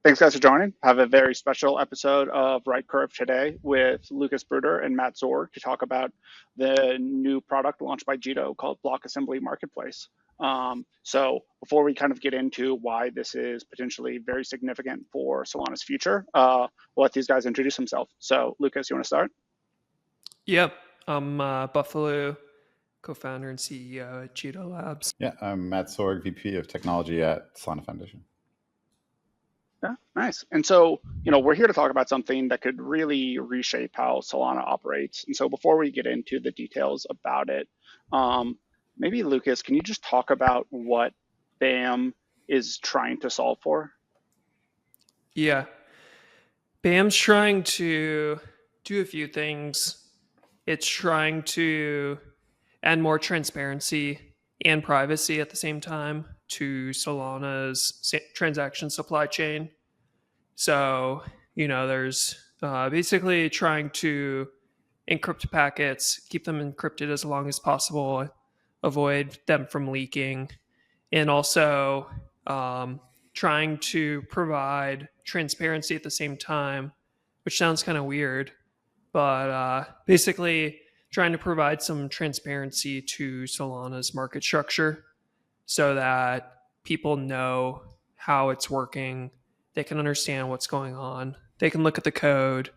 Thanks, guys, for joining. Have a very special episode of Rightcurve today with Lucas Bruder and Matt Sorg to talk about the new product launched by Jito called Block Assembly Marketplace. So before we kind of get into why this is potentially very significant for Solana's future, we'll let these guys introduce themselves. So, Lucas, you want to start? Yep, I'm Buffalo, co-founder and CEO at Jito Labs. Yeah, I'm Matt Sorg, VP of Technology at Solana Foundation. Yeah, nice. And so, we're here to talk about something that could really reshape how Solana operates. And so, before we get into the details about it, um, maybe Lucas, can you just talk about what BAM is trying to solve for? Yeah, BAM's trying to do a few things. It's trying to add more transparency and privacy at the same time to Solana's transaction supply chain. So, there's basically trying to encrypt packets, keep them encrypted as long as possible, avoid them from leaking, and also trying to provide transparency at the same time, which sounds kind of weird, but basically trying to provide some transparency to Solana's market structure so that people know how it's working. They can understand what's going on. They can look at the code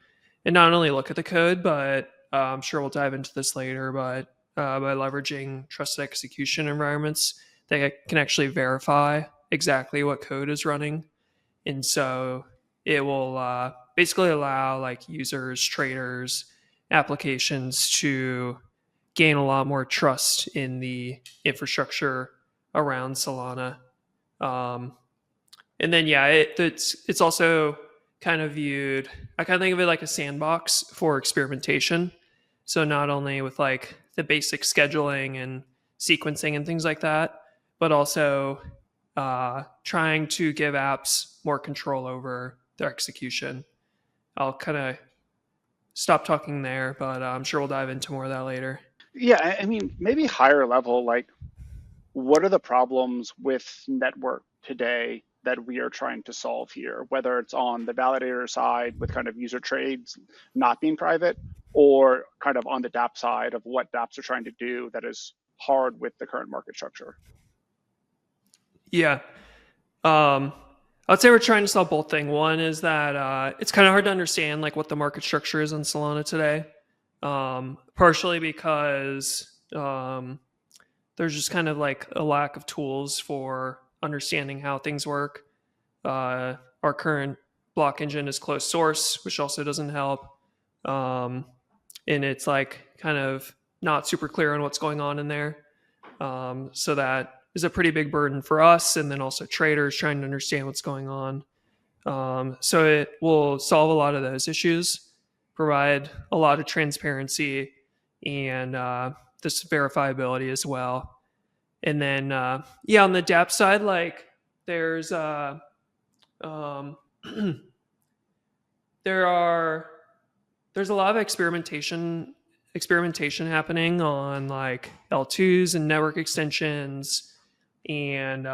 and not only look at the code, but I'm sure we'll dive into this later, but by leveraging trusted execution environments, they can actually verify exactly what code is running. And so it will basically allow like users, traders, applications to gain a lot more trust in the infrastructure around Solana. Um, and then yeah, it's also kind of viewed. I kind of think of it like a sandbox for experimentation. So not only with like the basic scheduling and sequencing and things like that, but also trying to give apps more control over their execution. I'll kind of stop talking there, but I'm sure we'll dive into more of that later. Yeah, I mean, maybe higher level, like what are the problems with network today that we are trying to solve here, whether it's on the validator side with kind of user trades not being private, or kind of on the dApp side of what dApps are trying to do that is hard with the current market structure? Yeah. Um, I would say we're trying to solve both things. One is that it's kind of hard to understand like what the market structure is on Solana today, partially because there's just kind of like a lack of tools for understanding how things work. Our current block engine is closed source, which also doesn't help. Um, and it's like kind of not super clear on what's going on in there. So that is a pretty big burden for us, and then also traders trying to understand what's going on. So it will solve a lot of those issues, provide a lot of transparency, and this verifiability as well. And then yeah, on the dApp side, like there's um, there's a lot of experimentation happening on like L2s and network extensions, and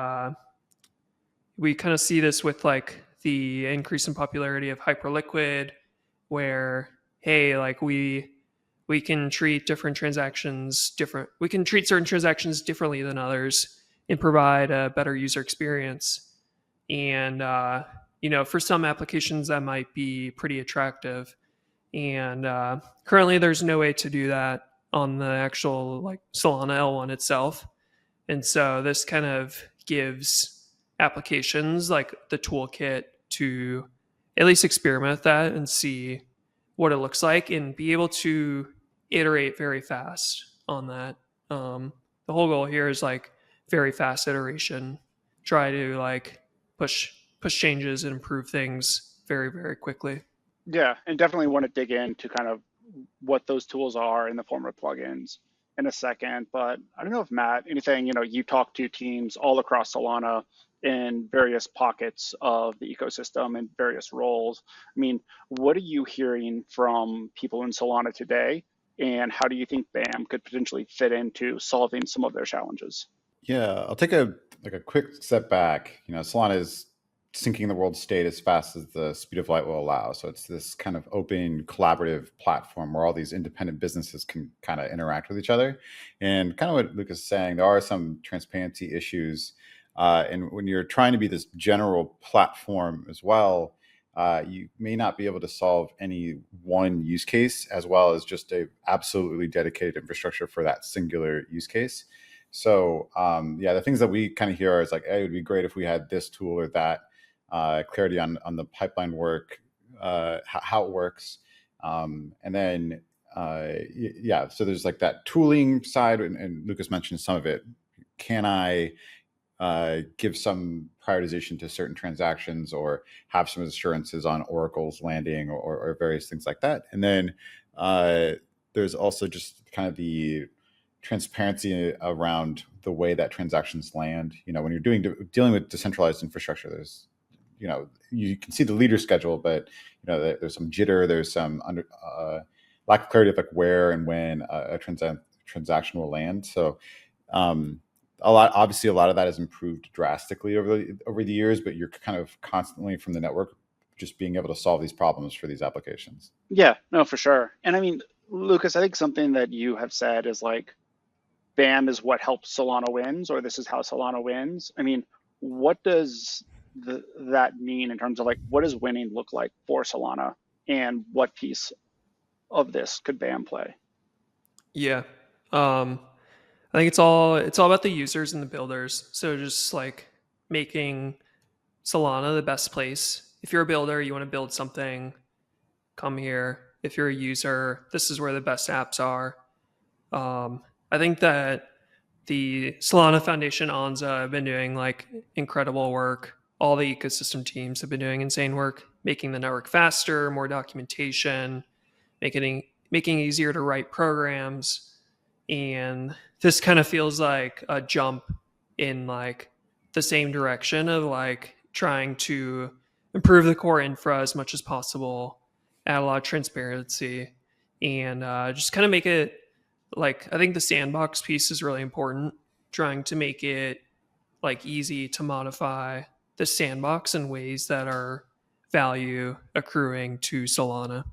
we kind of see this with like the increase in popularity of Hyperliquid, where hey, like we can treat different transactions different. We can treat certain transactions differently than others and provide a better user experience. And for some applications that might be pretty attractive. And currently, there's no way to do that on the actual like Solana L1 itself. And so this kind of gives applications like the toolkit to at least experiment with that and see what it looks like and be able to iterate very fast on that. The whole goal here is like very fast iteration. Try to like push changes and improve things very, very quickly. Yeah, and definitely want to dig into kind of what those tools are in the form of plugins in a second. But I don't know if Matt, anything, you talk to teams all across Solana in various pockets of the ecosystem and various roles. I mean, what are you hearing from people in Solana today? And how do you think BAM could potentially fit into solving some of their challenges? Yeah, I'll take a quick step back. Solana is syncing the world state as fast as the speed of light will allow. So it's this kind of open, collaborative platform where all these independent businesses can kind of interact with each other. And kind of what Lucas is saying, there are some transparency issues. And when you're trying to be this general platform as well, you may not be able to solve any one use case as well as just a absolutely dedicated infrastructure for that singular use case. So the things that we kind of hear is like, hey, it would be great if we had this tool or that, clarity on the pipeline work, how it works. And then, so there's like that tooling side, and Lucas mentioned some of it. Can I give some prioritization to certain transactions or have some assurances on Oracle's landing or various things like that? And then there's also just kind of the transparency around the way that transactions land. When you're dealing with decentralized infrastructure, there's you can see the leader schedule, but there's some jitter, there's some lack of clarity of like where and when a transaction will land. So a lot of that has improved drastically over the years, but you're kind of constantly from the network just being able to solve these problems for these applications. Yeah, no, for sure. And I mean, Lucas, I think something that you have said is like, BAM is what helps Solana wins, or this is how Solana wins. I mean, what does that mean in terms of like, what does winning look like for Solana, and what piece of this could BAM play? Yeah. I think it's all about the users and the builders. So just like making Solana the best place. If you're a builder, you want to build something, come here. If you're a user, this is where the best apps are. I think that the Solana Foundation, Anza, have been doing like incredible work. All the ecosystem teams have been doing insane work, making the network faster, more documentation, making it easier to write programs. And this kind of feels like a jump in like the same direction of like trying to improve the core infra as much as possible, add a lot of transparency, and just kind of make it like, I think the sandbox piece is really important, trying to make it like easy to modify the sandbox in ways that are value accruing to Solana.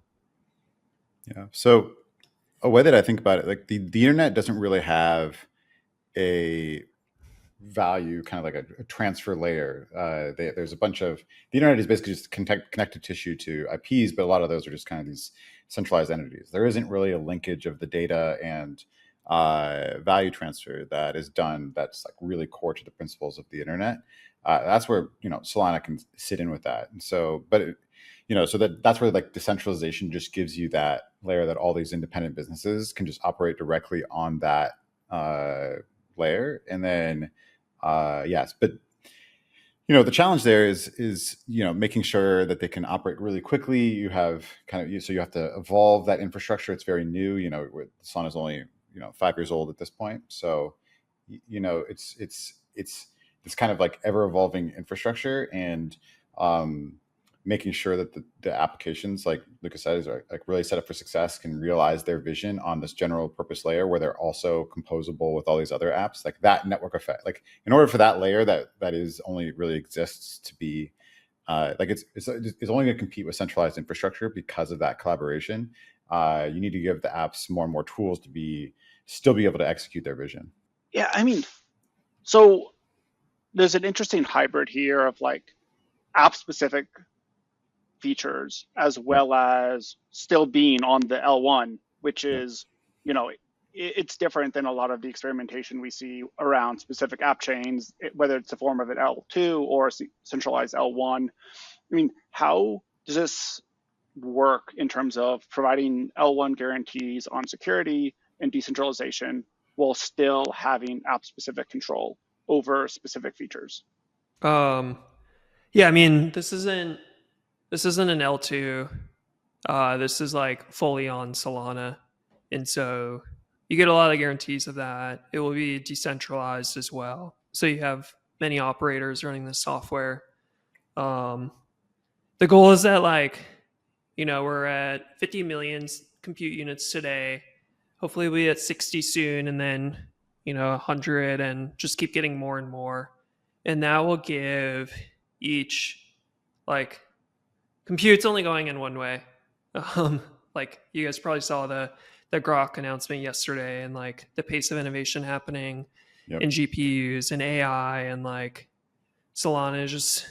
Yeah. So a way that I think about it, like the internet doesn't really have a value, kind of like a transfer layer. There's a bunch of, the internet is basically just connected tissue to IPs, but a lot of those are just kind of these centralized entities. There isn't really a linkage of the data and value transfer that is done that's like really core to the principles of the internet. That's where Solana can sit in with that. And so, but so that's where like decentralization just gives you that layer that all these independent businesses can just operate directly on that layer. And then yes, but the challenge there is making sure that they can operate really quickly. You have so you have to evolve that infrastructure. It's very new. Solana is only 5 years old at this point. So it's this kind of like ever evolving infrastructure, and making sure that the applications, like Lucas said, are like really set up for success, can realize their vision on this general purpose layer where they're also composable with all these other apps, like that network effect. Like in order for that layer that is only really exists to be like it's only going to compete with centralized infrastructure because of that collaboration. You need to give the apps more and more tools to still be able to execute their vision. Yeah, I mean, so there's an interesting hybrid here of like app specific features as well as still being on the L1, which is, it's different than a lot of the experimentation we see around specific app chains, whether it's the form of an L2 or a centralized L1. I mean, how does this work in terms of providing L1 guarantees on security and decentralization while still having app specific control over specific features? Yeah, I mean, this isn't an L2. This is like fully on Solana. And so you get a lot of guarantees of that. It will be decentralized as well. So you have many operators running the software. The goal is that we're at 50 million compute units today. Hopefully we'll be at 60 soon, and then 100, and just keep getting more and more. And that will give each like compute's only going in one way. Like you guys probably saw the Grok announcement yesterday, and like the pace of innovation happening in GPUs and AI, and like Solana is just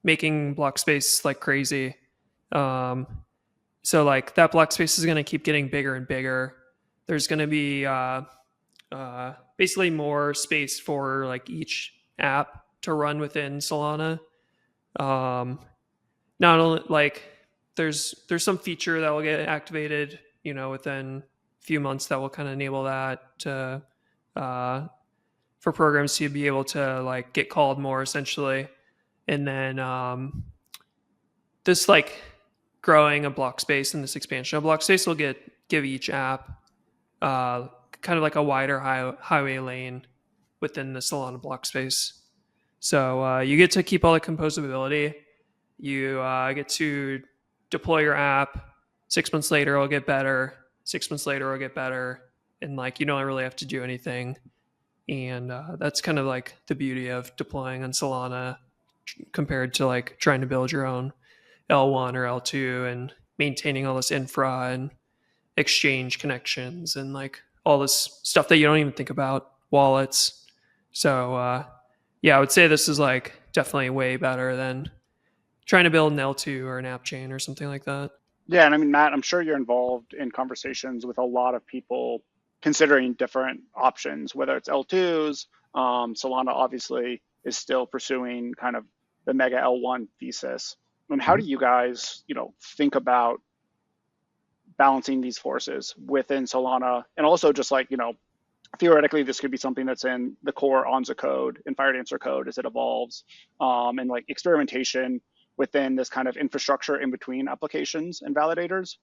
making block space like crazy. So like that block space is going to keep getting bigger and bigger. There's going to be basically more space for like each app to run within Solana. Not only like there's some feature that will get activated, within a few months that will kind of enable that to for programs to be able to like get called more essentially. And then this like growing a block space and this expansion of block space will give each app kind of like a wider highway lane within the Solana block space. So you get to keep all the composability. You get to deploy your app. 6 months later, it'll get better. 6 months later, it'll get better. And like you don't really have to do anything. And that's kind of like the beauty of deploying on Solana compared to like trying to build your own L1 or L2 and maintaining all this infra and exchange connections and like all this stuff that you don't even think about, wallets. So yeah, I would say this is like definitely way better than trying to build an L2 or an app chain or something like that. Yeah, and I mean, Matt, I'm sure you're involved in conversations with a lot of people considering different options, whether it's L2s. Solana obviously is still pursuing kind of the mega L1 thesis. And how do you guys, think about balancing these forces within Solana? And also just like, theoretically, this could be something that's in the core Onza code and FireDancer code as it evolves, and like experimentation within this kind of infrastructure in between applications and validators,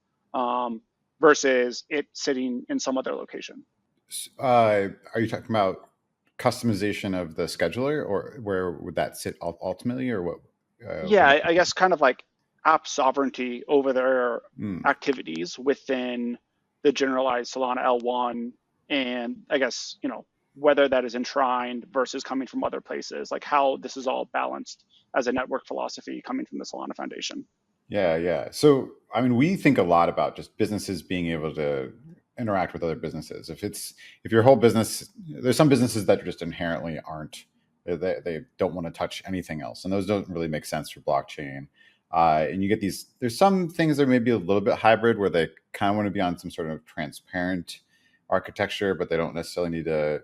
versus it sitting in some other location. Are you talking about customization of the scheduler, or where would that sit ultimately, or what? Yeah, I guess kind of like app sovereignty over their activities within the generalized Solana L1, and I guess, whether that is enshrined versus coming from other places, like how this is all balanced as a network philosophy coming from the Solana Foundation. Yeah. So, I mean, we think a lot about just businesses being able to interact with other businesses. If your whole business, there's some businesses that just inherently aren't, they don't want to touch anything else. And those don't really make sense for blockchain. And you get there's some things that may be a little bit hybrid where they kind of want to be on some sort of transparent architecture, but they don't necessarily need to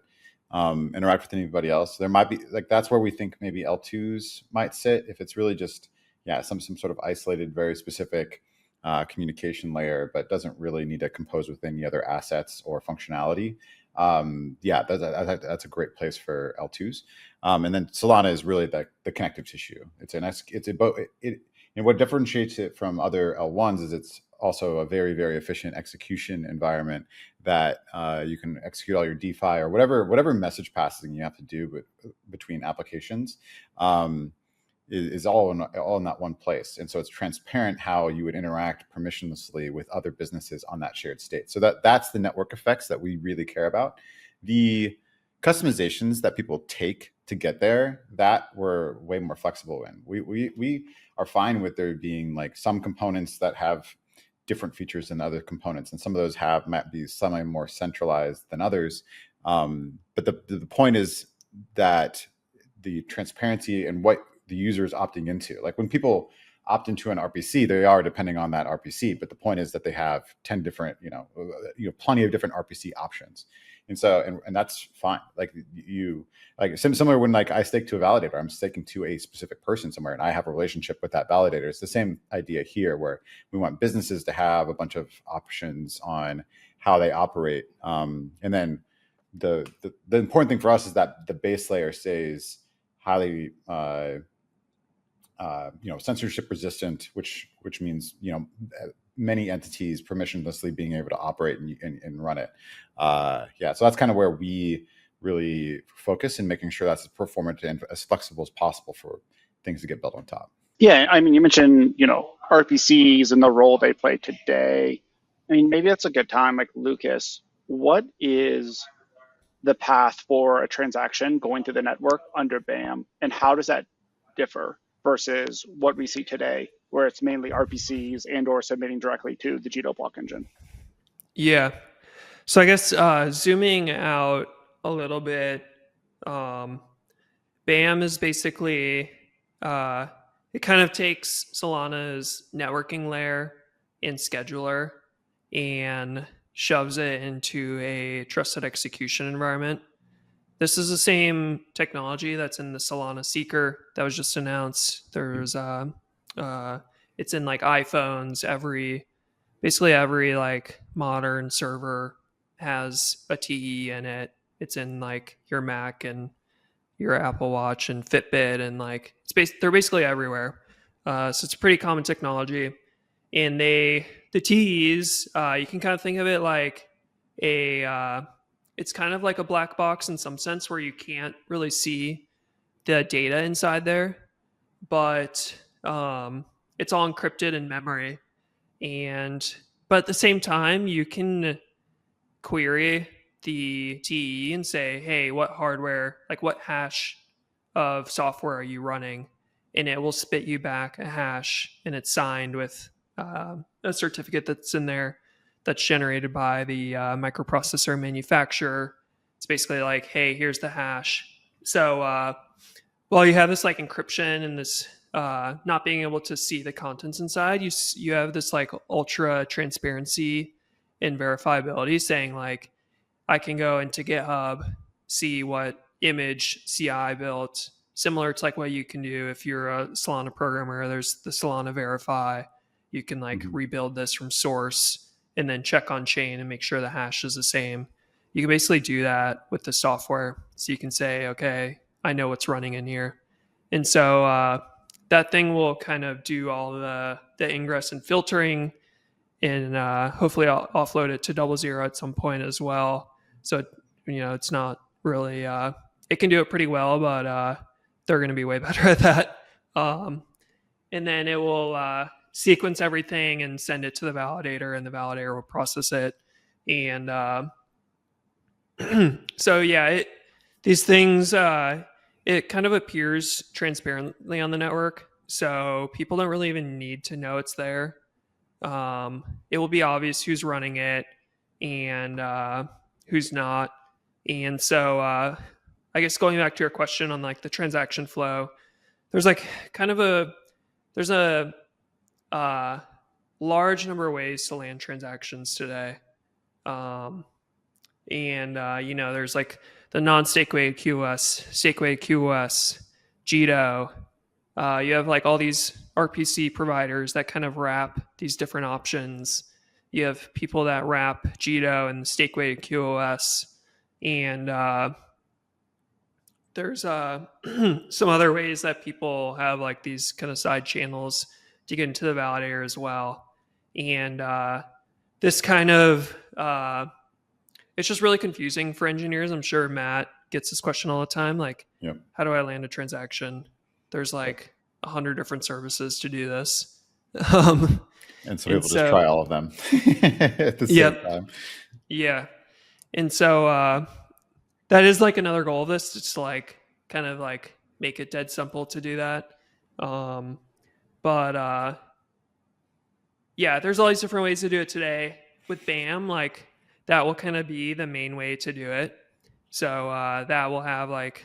interact with anybody else. There might be like, that's where we think maybe L2s might sit if it's really just, some sort of isolated, very specific communication layer, but doesn't really need to compose with any other assets or functionality. That's a great place for L2s. And then Solana is really the connective tissue. And what differentiates it from other L1s is it's also a very, very efficient execution environment that you can execute all your DeFi or whatever message passing you have to do between applications. Is all in that one place. And so it's transparent how you would interact permissionlessly with other businesses on that shared state. So that's the network effects that we really care about. The customizations that people take to get there, that we're way more flexible in. We are fine with there being like some components that have different features than other components, and some of those might be slightly more centralized than others. But the point is that the transparency and what the user is opting into. Like when people opt into an RPC, they are depending on that RPC. But the point is that they have 10 different, plenty of different RPC options. And so, and that's fine. Like similar when like I stake to a validator, I'm staking to a specific person somewhere, and I have a relationship with that validator. It's the same idea here, where we want businesses to have a bunch of options on how they operate. And then the important thing for us is that the base layer stays highly censorship resistant, which means many entities permissionlessly being able to operate and run it. So that's kind of where we really focus in making sure that's as performant and as flexible as possible for things to get built on top. Yeah, I mean, you mentioned RPCs and the role they play today. I mean, maybe that's a good time. Like, Lucas, what is the path for a transaction going through the network under BAM, and how does that differ versus what we see today, where it's mainly RPCs and or submitting directly to the Jito block engine. Yeah. So I guess zooming out a little bit, BAM is basically, it kind of takes Solana's networking layer and scheduler and shoves it into a trusted execution environment. This is the same technology that's in the Solana Seeker that was just announced. There's it's in like iPhones. Basically every like modern server has a TE in it. It's in like your Mac and your Apple Watch and Fitbit, and like they're basically everywhere. So it's a pretty common technology. And the TEs, you can kind of think of it like it's kind of like a black box in some sense, where you can't really see the data inside there, but it's all encrypted in memory. But at the same time, you can query the TE and say, hey, what hardware, like what hash of software are you running? And it will spit you back a hash, and it's signed with a certificate that's in there that's generated by the microprocessor manufacturer. It's basically like, hey, here's the hash. So while you have this like encryption and this not being able to see the contents inside, you have this like ultra transparency and verifiability, saying like, I can go into GitHub, see what image CI built, similar to like what you can do if you're a Solana programmer. There's the Solana Verify. You can like rebuild this from source and then check on chain and make sure the hash is the same. You can basically do that with the software. So you can say, okay, I know what's running in here. And so that thing will kind of do all the ingress and filtering, and hopefully I'll offload it to 00 at some point as well. So, it's not really, it can do it pretty well, but they're going to be way better at that. And then it will sequence everything and send it to the validator, and the validator will process it. And so, yeah, these things, it kind of appears transparently on the network. So people don't really even need to know it's there. It will be obvious who's running it and who's not. And so I guess going back to your question on like the transaction flow, there's like kind of there's a large number of ways to land transactions today. There's like the non-stake weighted QoS, stake weighted QoS, Jito. You have like all these RPC providers that kind of wrap these different options. You have people that wrap Jito and stake weighted QoS, and there's some other ways that people have like these kind of side channels to get into the validator as well. And this kind of it's just really confusing for engineers. I'm sure Matt gets this question all the time, like, how do I land a transaction? There's like 100 different services to do this. And so people just try all of them at the same time. Yeah. And so that is like another goal of this. It's like kind of like make it dead simple to do that. There's all these different ways to do it today. With BAM, like that will kind of be the main way to do it. So that will have like,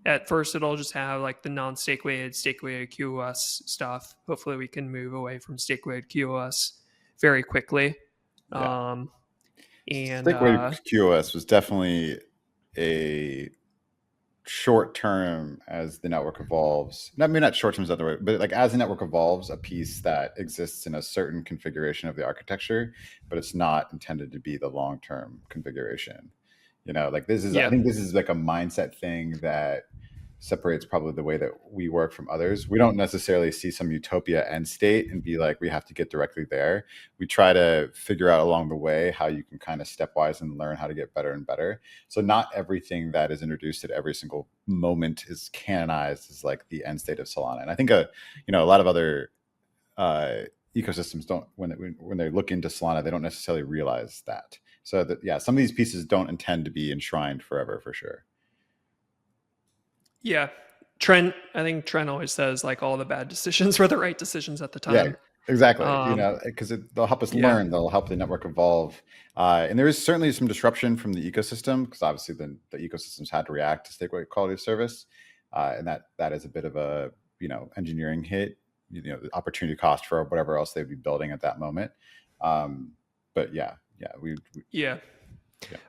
at first it'll just have like the non-stake weighted, stake weighted QoS stuff. Hopefully we can move away from stake weighted QoS very quickly. Stake weighted QoS was definitely a short term as the network evolves. I mean, not short term is the other way, but like as the network evolves, a piece that exists in a certain configuration of the architecture, but it's not intended to be the long term configuration. Like this is, I think this is like a mindset thing that separates probably the way that we work from others. We don't necessarily see some utopia end state and be like, we have to get directly there. We try to figure out along the way how you can kind of stepwise and learn how to get better and better. So not everything that is introduced at every single moment is canonized as like the end state of Solana. And I think a lot of other ecosystems don't, when they look into Solana, they don't necessarily realize that. So that, some of these pieces don't intend to be enshrined forever, for sure. Yeah, I think Trent always says like all the bad decisions were the right decisions at the Yeah, time. exactly. Because they'll help us Yeah. learn. They'll help the network evolve. And there is certainly some disruption from the ecosystem, because obviously the ecosystems had to react to stake quality of service, and that is a bit of a engineering hit, the opportunity cost for whatever else they'd be building at that moment. But Yeah.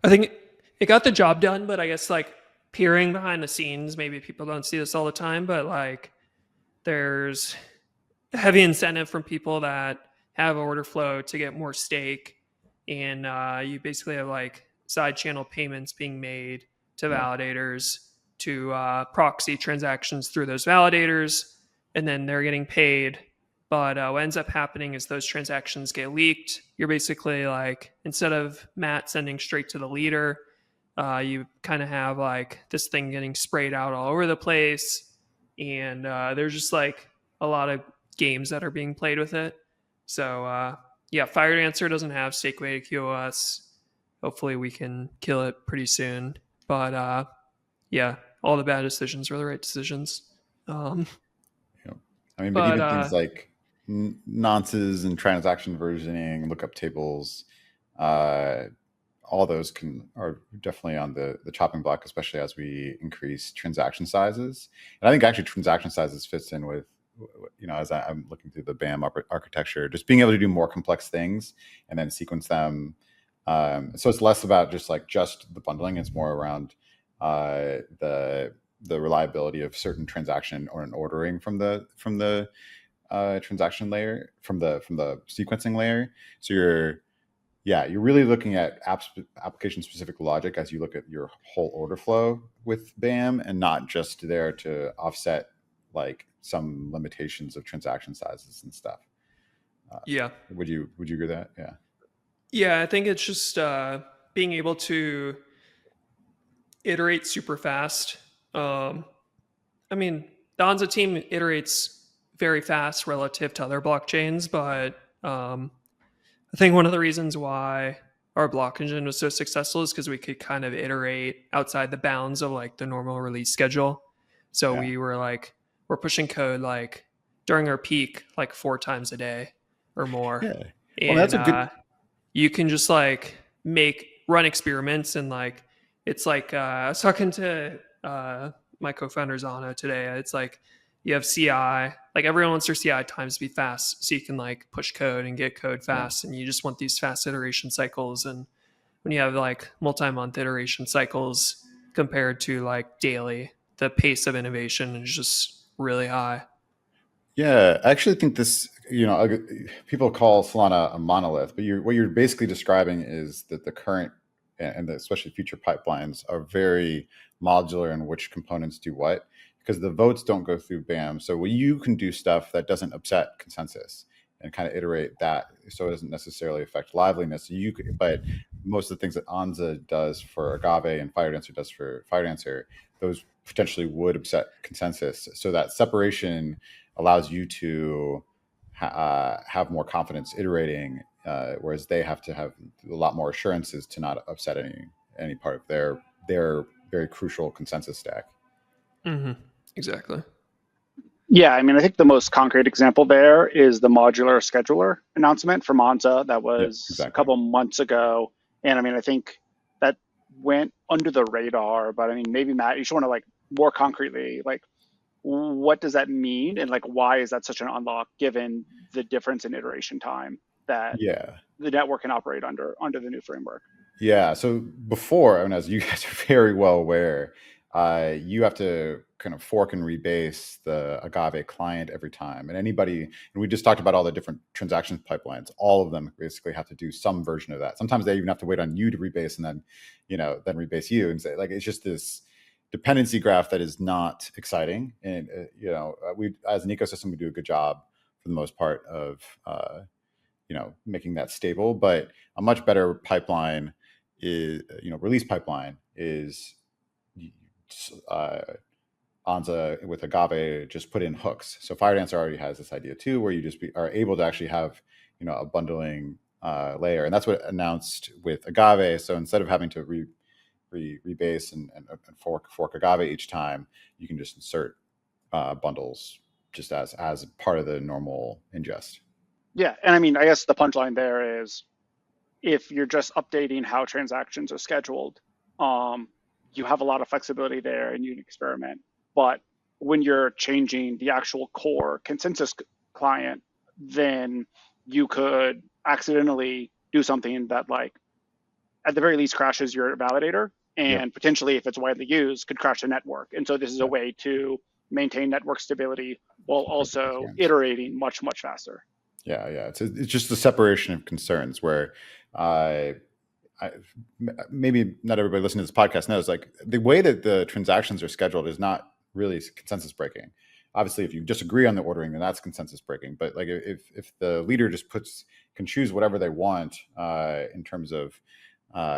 I think it got the job done, but I guess like peering behind the scenes, maybe people don't see this all the time, but like there's heavy incentive from people that have order flow to get more stake, and you basically have like side channel payments being made to validators to proxy transactions through those validators, and then they're getting paid. But what ends up happening is those transactions get leaked. You're basically like, instead of Matt sending straight to the leader, you kind of have like this thing getting sprayed out all over the place. And there's just like a lot of games that are being played with it. So FireDancer doesn't have stake weighted QoS. Hopefully we can kill it pretty soon. But all the bad decisions were the right decisions. But even things like nonces and transaction versioning, lookup tables, all those are definitely on the chopping block, especially as we increase transaction sizes. And I think actually transaction sizes fits in with, as I'm looking through the BAM architecture, just being able to do more complex things and then sequence them. So it's less about just the bundling. It's more around the reliability of certain transaction or an ordering from the transaction layer, from the sequencing layer. So you're really looking at application specific logic as you look at your whole order flow with BAM, and not just there to offset like some limitations of transaction sizes and stuff. Would you agree with that? Yeah, I think it's just being able to iterate super fast. The Anza team iterates very fast relative to other blockchains, but I think one of the reasons why our block engine was so successful is because we could kind of iterate outside the bounds of like the normal release schedule. So we were like, we're pushing code like during our peak like 4 times a day or more. Yeah. And that's a good... you can just like run experiments, and like it's like I was talking to my co-founder Zana today. It's like you have CI, like everyone wants their CI times to be fast, so you can like push code and get code fast, and you just want these fast iteration cycles. And when you have like multi-month iteration cycles compared to like daily, the pace of innovation is just really high. Yeah, I actually think this, people call Solana a monolith, but what you're basically describing is that the current and especially future pipelines are very modular in which components do what, because the votes don't go through BAM. So you can do stuff that doesn't upset consensus and kind of iterate that, so it doesn't necessarily affect liveliness. But most of the things that Anza does for Agave and FireDancer does for FireDancer, those potentially would upset consensus. So that separation allows you to have more confidence iterating, whereas they have to have a lot more assurances to not upset any part of their very crucial consensus stack. Mm-hmm. Exactly. Yeah, I think the most concrete example there is the modular scheduler announcement from Anza that was a couple months ago. And I think that went under the radar, but maybe Matt, you just want to like more concretely, like what does that mean, and like why is that such an unlock given the difference in iteration time that the network can operate under the new framework? Yeah, so before, as you guys are very well aware, you have to kind of fork and rebase the Agave client every time. And we just talked about all the different transaction pipelines. All of them basically have to do some version of that. Sometimes they even have to wait on you to rebase and then rebase you, and say, like, it's just this dependency graph that is not exciting. And, we, as an ecosystem, we do a good job for the most part of, making that stable. But a much better pipeline is, release pipeline is, Anza with Agave just put in hooks. So FireDancer already has this idea too, where you just are able to actually have, a bundling layer, and that's what announced with Agave. So instead of having to rebase and fork Agave each time, you can just insert bundles just as part of the normal ingest. Yeah, and I mean, I guess the punchline there is if you're just updating how transactions are scheduled, you have a lot of flexibility there and you can experiment. But when you're changing the actual core consensus client, then you could accidentally do something that, like, at the very least crashes your validator, and potentially, if it's widely used, could crash the network. And so this is a way to maintain network stability while also iterating much, much faster. Yeah. It's just the separation of concerns where maybe not everybody listening to this podcast knows, like, the way that the transactions are scheduled is not really consensus breaking. Obviously, if you disagree on the ordering, then that's consensus breaking. But like if the leader just can choose whatever they want in terms of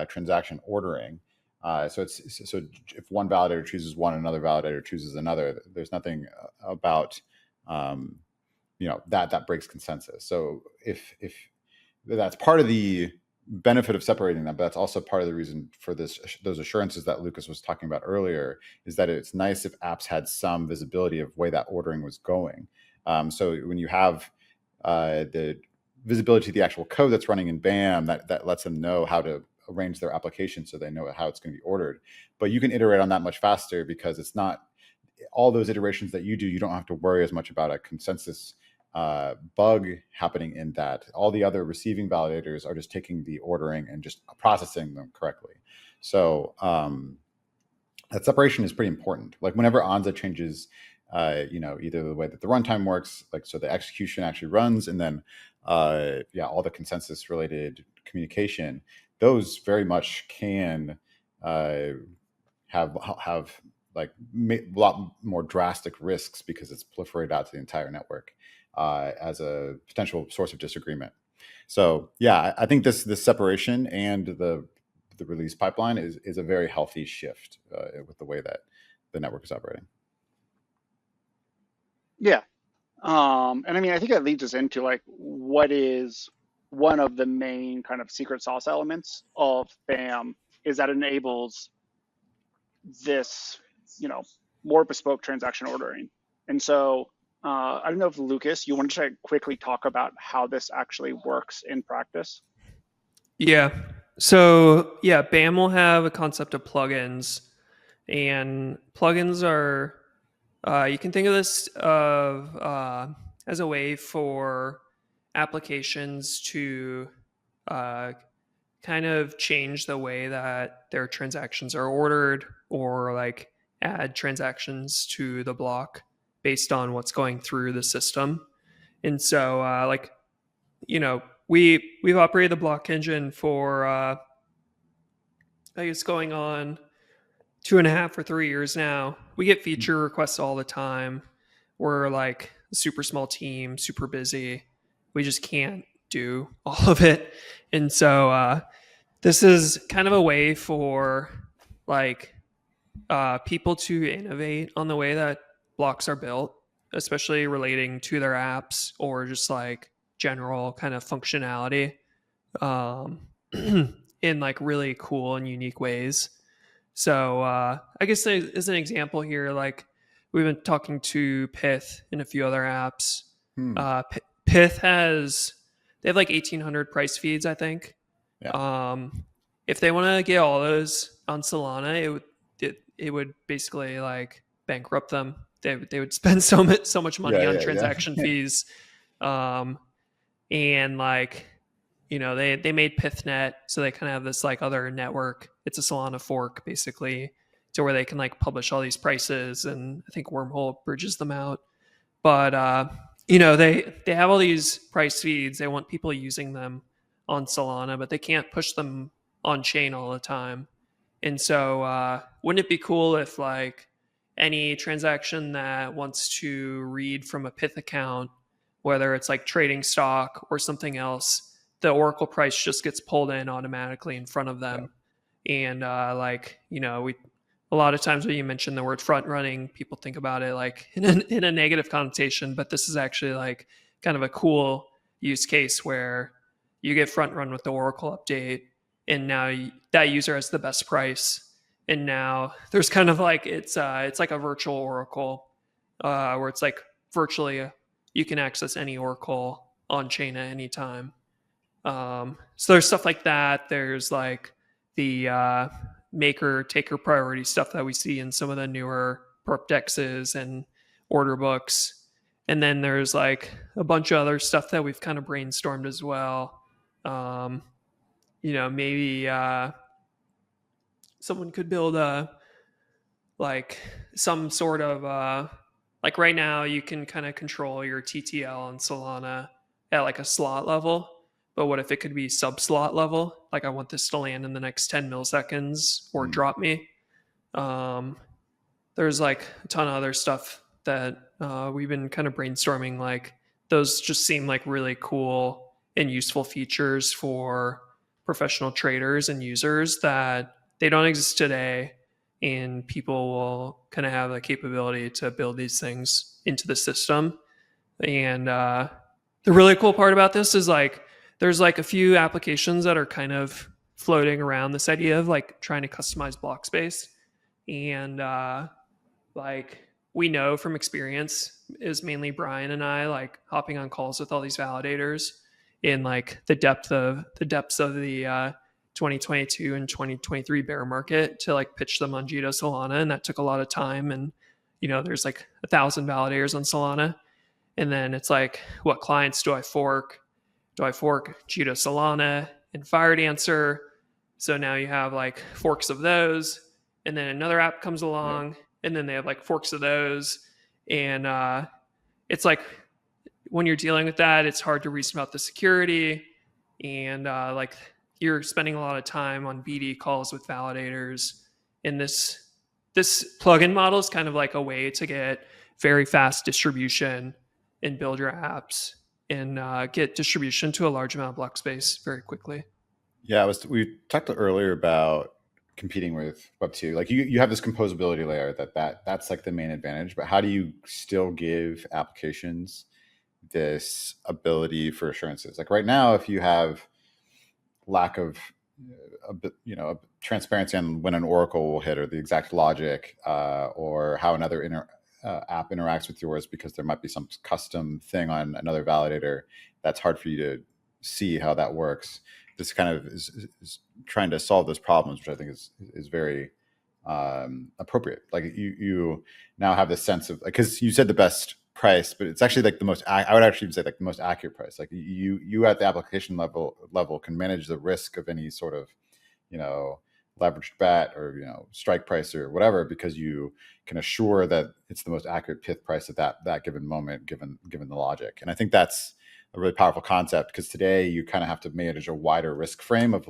transaction ordering. So if one validator chooses one, another validator chooses another, there's nothing about that breaks consensus. So if that's part of the benefit of separating them, but that's also part of the reason for those assurances that Lucas was talking about earlier, is that it's nice if apps had some visibility of way that ordering was going. So when you have the visibility to the actual code that's running in BAM, that lets them know how to arrange their application so they know how it's going to be ordered. But you can iterate on that much faster because it's not all those iterations that you do. You don't have to worry as much about a consensus bug happening in that. All the other receiving validators are just taking the ordering and just processing them correctly. So that separation is pretty important. Like whenever Anza changes, either the way that the runtime works, like so the execution actually runs, and then all the consensus related communication, those very much can have like a lot more drastic risks because it's proliferated out to the entire network as a potential source of disagreement. So yeah, I think this separation and the release pipeline is a very healthy shift with the way that the network is operating. Yeah. And I mean, I think that leads us into like what is one of the main kind of secret sauce elements of BAM is that it enables this, more bespoke transaction ordering. And so I don't know if Lucas, you want to quickly talk about how this actually works in practice? Yeah. So yeah, BAM will have a concept of plugins, and plugins are you can think of this as a way for applications to kind of change the way that their transactions are ordered, or like add transactions to the block based on what's going through the system. And so we've operated the block engine for I guess going on 2.5 or 3 years now. We get feature requests all the time. We're like a super small team, super busy. We just can't do all of it. And so this is kind of a way for like people to innovate on the way that blocks are built, especially relating to their apps or just like general kind of functionality in like really cool and unique ways. So I guess as an example here, like we've been talking to Pith and a few other apps. Pith they have like 1,800 price feeds, I think. Yeah. If they want to get all those on Solana, it would basically like bankrupt them. They would spend so much money on transaction fees, and like they made PithNet, so they kind of have this like other network. It's a Solana fork basically, to where they can like publish all these prices, and I think Wormhole bridges them out. But they have all these price feeds. They want people using them on Solana, but they can't push them on chain all the time. And so wouldn't it be cool if like any transaction that wants to read from a Pith account, whether it's like trading stock or something else, the Oracle price just gets pulled in automatically in front of them? And a lot of times when you mention the word front running, people think about it like in a negative connotation, but this is actually like kind of a cool use case where you get front run with the Oracle update, and now that user has the best price. And now there's kind of like it's like a virtual Oracle where it's like virtually you can access any oracle on chain at any time. So there's stuff like that. There's like the maker taker priority stuff that we see in some of the newer perp dexes and order books. And then there's like a bunch of other stuff that we've kind of brainstormed as well. Maybe someone could build like some sort of like right now you can kind of control your TTL on Solana at like a slot level. But what if it could be sub slot level? Like I want this to land in the next 10 milliseconds or drop me. There's like a ton of other stuff that we've been kind of brainstorming. Like those just seem like really cool and useful features for professional traders and users that they don't exist today. And people will kind of have the capability to build these things into the system. And the really cool part about this is like, there's like a few applications that are kind of floating around this idea of like trying to customize block space. And like we know from experience is mainly Brian and I like hopping on calls with all these validators in like the depths of the 2022 and 2023 bear market to like pitch them on Jito Solana. And that took a lot of time. And, there's like 1,000 validators on Solana. And then it's like, what clients do I fork? Do I fork Jito Solana and FireDancer? So now you have like forks of those. And then another app comes along and then they have like forks of those. And it's like when you're dealing with that, it's hard to reason about the security. And like you're spending a lot of time on BD calls with validators. And this plugin model is kind of like a way to get very fast distribution and build your apps and get distribution to a large amount of block space very quickly. Yeah, we talked earlier about competing with Web2. Like you have this composability layer that's like the main advantage, but how do you still give applications this ability for assurances? Like right now, if you have lack of transparency on when an oracle will hit or the exact logic or how another app interacts with yours because there might be some custom thing on another validator, that's hard for you to see how that works. This kind of is trying to solve those problems, which I think is very appropriate. Like you now have this sense of, because you said the best price, but it's actually like the most, I would actually say like the most accurate price. Like you at the application level can manage the risk of any sort of, leveraged bet or, strike price or whatever, because you can assure that it's the most accurate pith price at that given moment, given the logic. And I think that's a really powerful concept, because today you kind of have to manage a wider risk frame of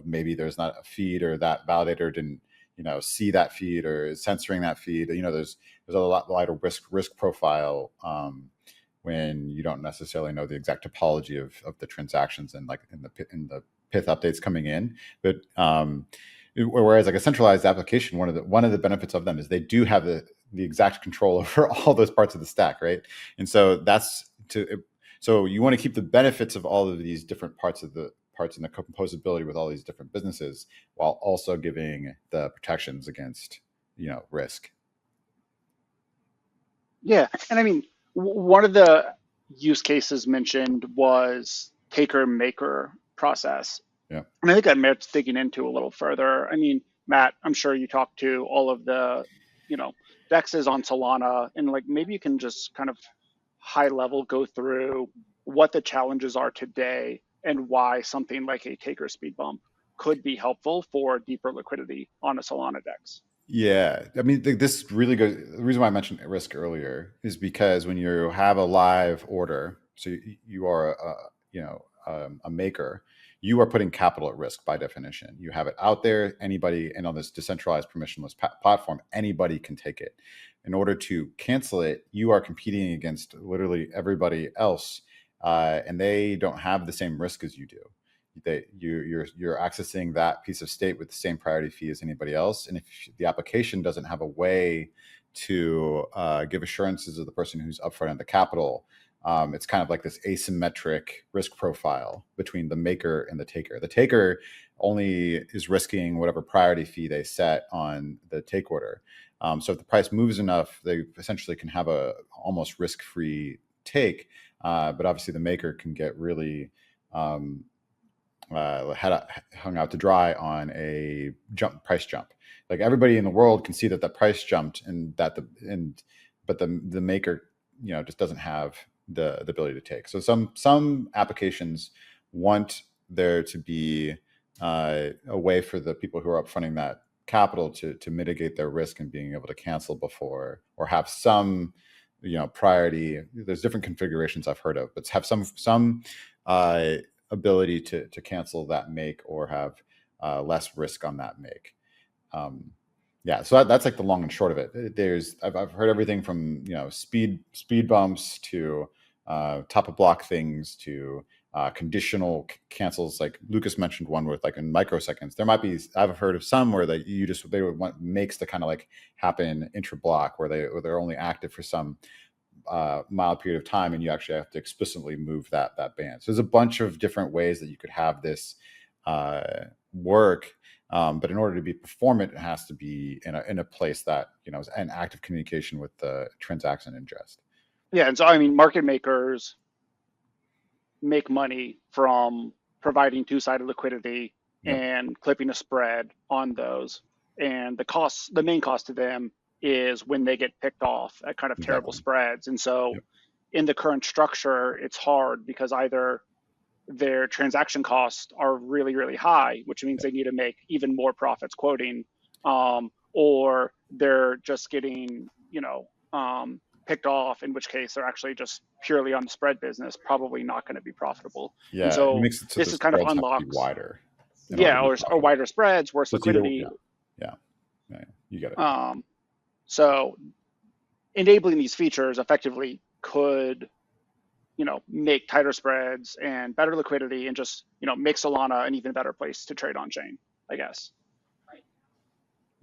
maybe there's not a feed or that validator didn't, see that feed or is censoring that feed. There's a lot wider risk profile when you don't necessarily know the exact topology of the transactions and like in the pith updates coming in. But whereas like a centralized application, one of the benefits of them is they do have the exact control over all those parts of the stack, right? And so so you want to keep the benefits of all of these different parts and the composability with all these different businesses, while also giving the protections against risk. Yeah, and I mean, one of the use cases mentioned was taker maker process. Yeah, and I think that merits digging into a little further. I mean, Matt, I'm sure you talked to all of the dexes on Solana, and like maybe you can just kind of high level go through what the challenges are today and why something like a taker speed bump could be helpful for deeper liquidity on a Solana dex. Yeah, I mean, this really goes. The reason why I mentioned risk earlier is because when you have a live order, so you are a maker, you are putting capital at risk by definition. You have it out there, anybody, and on this decentralized permissionless platform, anybody can take it. In order to cancel it, you are competing against literally everybody else, and they don't have the same risk as you do. You're accessing that piece of state with the same priority fee as anybody else, and if the application doesn't have a way to give assurances of the person who's upfront on the capital, it's kind of like this asymmetric risk profile between the maker and the taker. The taker only is risking whatever priority fee they set on the take order. So if the price moves enough, they essentially can have a almost risk-free take. But obviously the maker can get really hung out to dry on a price jump. Like everybody in the world can see that the price jumped, but the maker, just doesn't have the ability to take. So some applications want there to be a way for the people who are upfronting that capital to mitigate their risk and being able to cancel before, or have some priority. There's different configurations I've heard of, but have some ability to cancel that make, or have less risk on that make. So that's like the long and short of it. I've heard everything from speed bumps to top of block things to conditional cancels. Like Lucas mentioned one with like in microseconds. There might be, I've heard of some where they would want makes to kind of like happen intra block, where they're only active for some mild period of time, and you actually have to explicitly move that band. So there's a bunch of different ways that you could have this work. But in order to be performant, it has to be in a place that is in active communication with the transaction ingest. Yeah, and so I mean, market makers make money from providing two-sided liquidity and clipping a spread on those, and the main cost to them is when they get picked off at kind of terrible spreads. And so in the current structure, it's hard because either their transaction costs are really, really high, which means they need to make even more profits quoting, or they're just getting, picked off, in which case they're actually just purely on the spread business, probably not going to be profitable. Yeah, and so this is kind of unlocks wider. Or wider spreads, worse liquidity. Yeah, you get it. So enabling these features effectively could make tighter spreads and better liquidity, and just make Solana an even better place to trade on chain, I guess.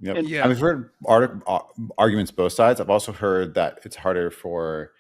Yep. I've heard arguments both sides. I've also heard that it's harder for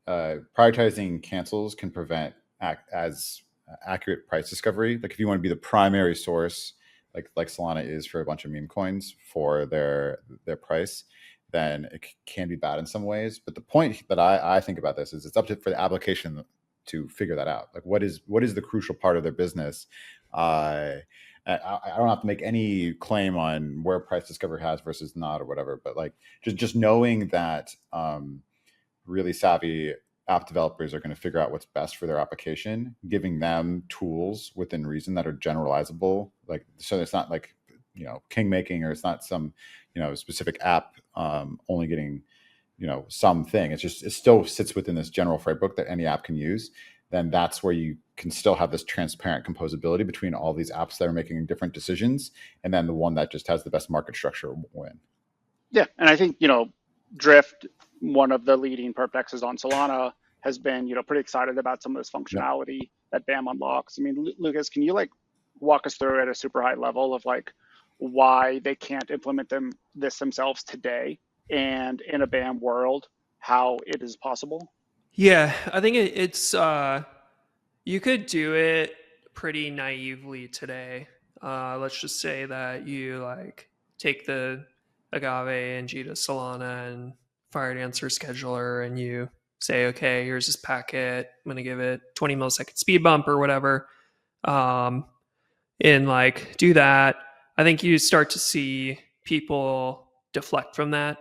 prioritizing cancels can prevent as accurate price discovery. Like if you want to be the primary source, like Solana is for a bunch of meme coins for their price, then it can be bad in some ways. But the point that I think about this is it's up for the application to figure that out. Like what is the crucial part of their business? I don't have to make any claim on where price discovery has versus not or whatever, but like just knowing that really savvy app developers are going to figure out what's best for their application, giving them tools within reason that are generalizable. Like, so it's not like, king making, or it's not some, specific app only getting, something. It still sits within this general framework that any app can use. Then that's where you can still have this transparent composability between all these apps that are making different decisions, and then the one that just has the best market structure will win. Yeah, and I think, Drift, one of the leading perplexes on Solana, has been, pretty excited about some of this functionality that BAM unlocks. I mean, Lucas, can you walk us through at a super high level of why they can't implement this themselves today, and in a BAM world, how it is possible? Yeah, I think it's you could do it pretty naively today. Let's just say that you take the Agave and Jito Solana and Fired Answer Scheduler, and you say, okay, here's this packet. I'm going to give it 20 millisecond speed bump or whatever. And do that. I think you start to see people deflect from that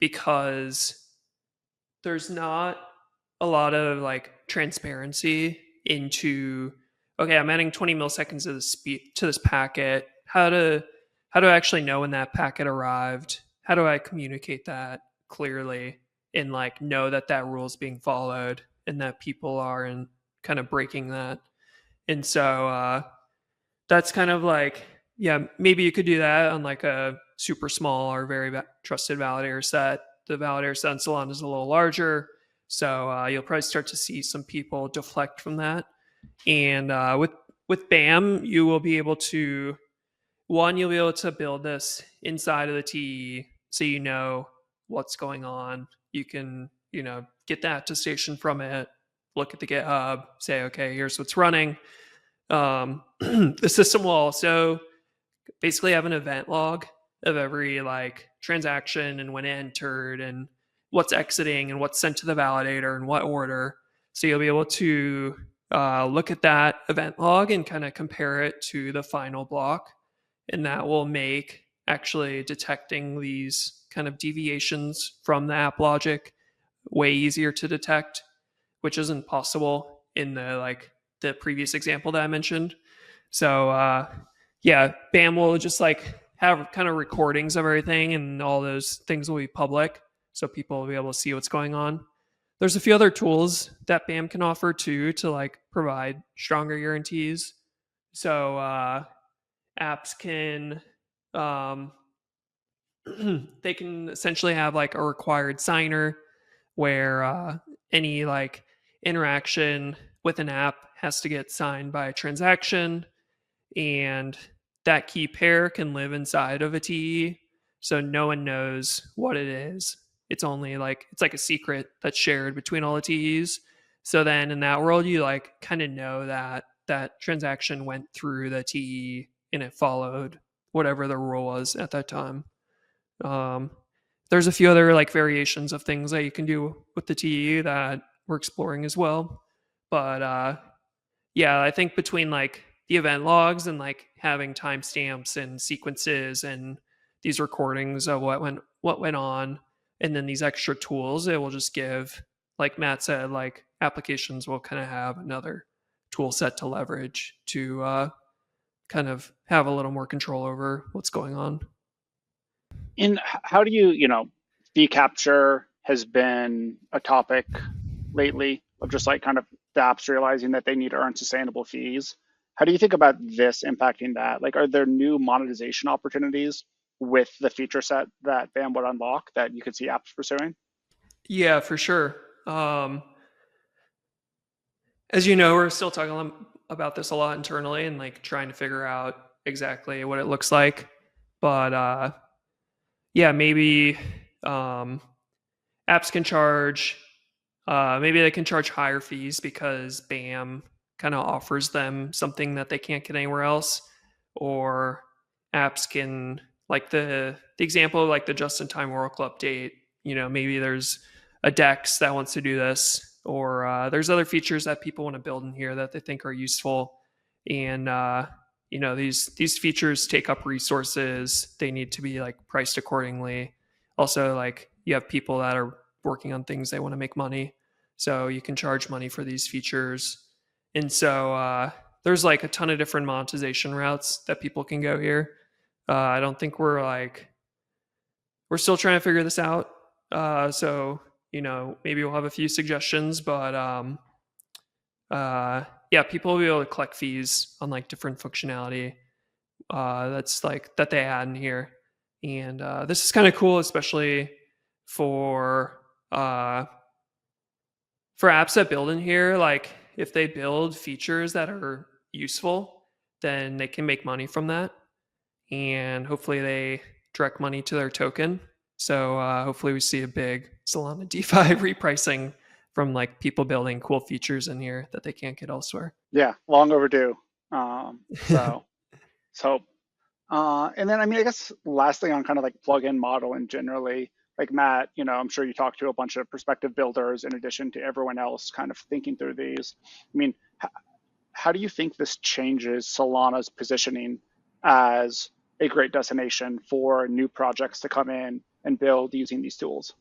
because there's not a lot of transparency into, okay, I'm adding 20 milliseconds to this packet. How do I actually know when that packet arrived? How do I communicate that clearly and know that rule is being followed and that people aren't kind of breaking that? And so that's kind of maybe you could do that on a super small or very trusted validator set. The validator set on Solana is a little larger, so you'll probably start to see some people deflect from that. And with BAM, you will be able to build this inside of the TE, so you know what's going on. You can get the attestation from it, look at the GitHub, say, okay, here's what's running. The system will also basically have an event log of every like transaction and when it entered and what's exiting and what's sent to the validator and what order. So you'll be able to look at that event log and kind of compare it to the final block. And that will make actually detecting these kind of deviations from the app logic way easier to detect, which isn't possible in the previous example that I mentioned. So yeah, BAM will just like have kind of recordings of everything, and all those things will be public, so people will be able to see what's going on. There's a few other tools that BAM can offer too to like provide stronger guarantees. So apps can they can essentially have like a required signer where any like interaction with an app has to get signed by a transaction, and that key pair can live inside of a TE, so no one knows what it is. It's only like it's like a secret that's shared between all the TEs. So then in that world, you like kind of know that that transaction went through the TE and it followed whatever the rule was at that time. There's a few other like variations of things that you can do with the TE that we're exploring as well. But yeah, I think between like the event logs and like having timestamps and sequences and these recordings of what went on, and then these extra tools, it will just give, like Matt said, like applications will kind of have another tool set to leverage to kind of have a little more control over what's going on. And how do you, fee capture has been a topic lately of just like kind of the apps realizing that they need to earn sustainable fees. How do you think about this impacting that? Like, are there new monetization opportunities with the feature set that BAM would unlock that you could see apps pursuing? Yeah, for sure. As you know, we're still talking about this a lot internally and like trying to figure out exactly what it looks like. But yeah, maybe apps can charge, maybe they can charge higher fees because BAM kind of offers them something that they can't get anywhere else. Or apps can, like the example of like the just-in-time Oracle update, maybe there's a DEX that wants to do this, or there's other features that people want to build in here that they think are useful. And these features take up resources. They need to be like priced accordingly. Also, like you have people that are working on things they want to make money, so you can charge money for these features. And so there's like a ton of different monetization routes that people can go here. I don't think we're still trying to figure this out. So maybe we'll have a few suggestions, but yeah, people will be able to collect fees on like different functionality that's like that they add in here. And this is kind of cool, especially for apps that build in here. Like if they build features that are useful, then they can make money from that, and hopefully they direct money to their token. So hopefully we see a big Solana DeFi repricing from like people building cool features in here that they can't get elsewhere. Yeah, long overdue. So and then, I mean, I guess lastly on kind of like plugin model and generally, like Matt, I'm sure you talked to a bunch of prospective builders in addition to everyone else kind of thinking through these. I mean, how do you think this changes Solana's positioning as a great destination for new projects to come in and build using these tools?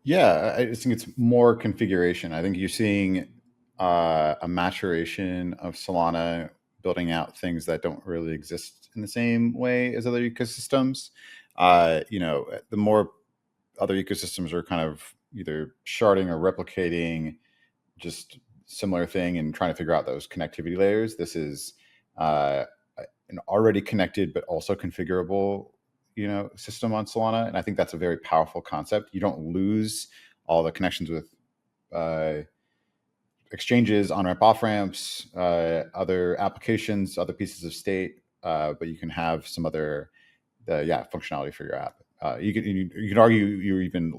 Yeah, I just think it's more configuration. I think you're seeing a maturation of Solana building out things that don't really exist in the same way as other ecosystems. The more other ecosystems are kind of either sharding or replicating just similar thing and trying to figure out those connectivity layers. This is an already connected but also configurable system on Solana, and I think that's a very powerful concept. You don't lose all the connections with exchanges, on-ramp, off-ramps, other applications, other pieces of state, but you can have some other functionality for your app. You could argue you're even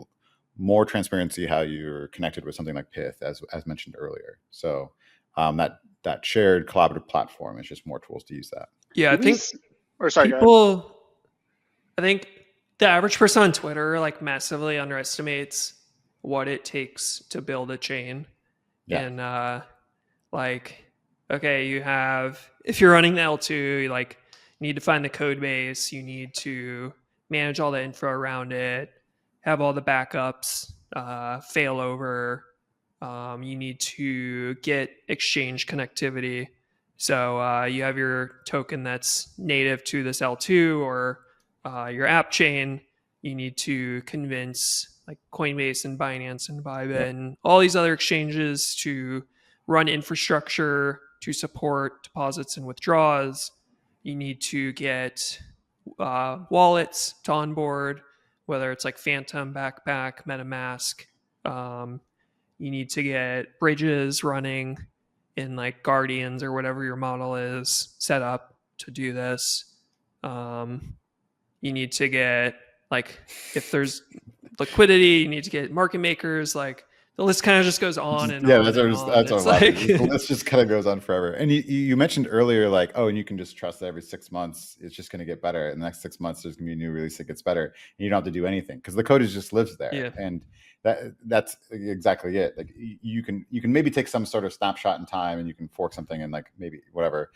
more transparency how you're connected with something like Pith, as mentioned earlier. So that shared collaborative platform is just more tools to use that. Yeah, I think Or sorry, go ahead. people, I think The average person on Twitter like massively underestimates what it takes to build a chain. Yeah. And like, okay, you have, if you're running the L2, you like need to find the code base, you need to manage all the info around it, have all the backups, failover. You need to get exchange connectivity. So you have your token that's native to this L2 or your app chain. You need to convince like Coinbase and Binance and Bybit and all these other exchanges to run infrastructure to support deposits and withdrawals. You need to get wallets to onboard, whether it's like Phantom, Backpack, MetaMask. You need to get bridges running in like Guardians or whatever your model is set up to do this. You need to get like, if there's liquidity, you need to get market makers. Like the list kind of just goes on and Yeah, on. that's and what on. that's It's what like the list just kind of goes on forever. And you mentioned earlier, like, oh, and you can just trust that every 6 months it's just going to get better. In the next 6 months, there's going to be a new release that gets better, and you don't have to do anything because the code just lives there. Yeah. And that's exactly it. Like you can maybe take some sort of snapshot in time, and you can fork something and like maybe whatever,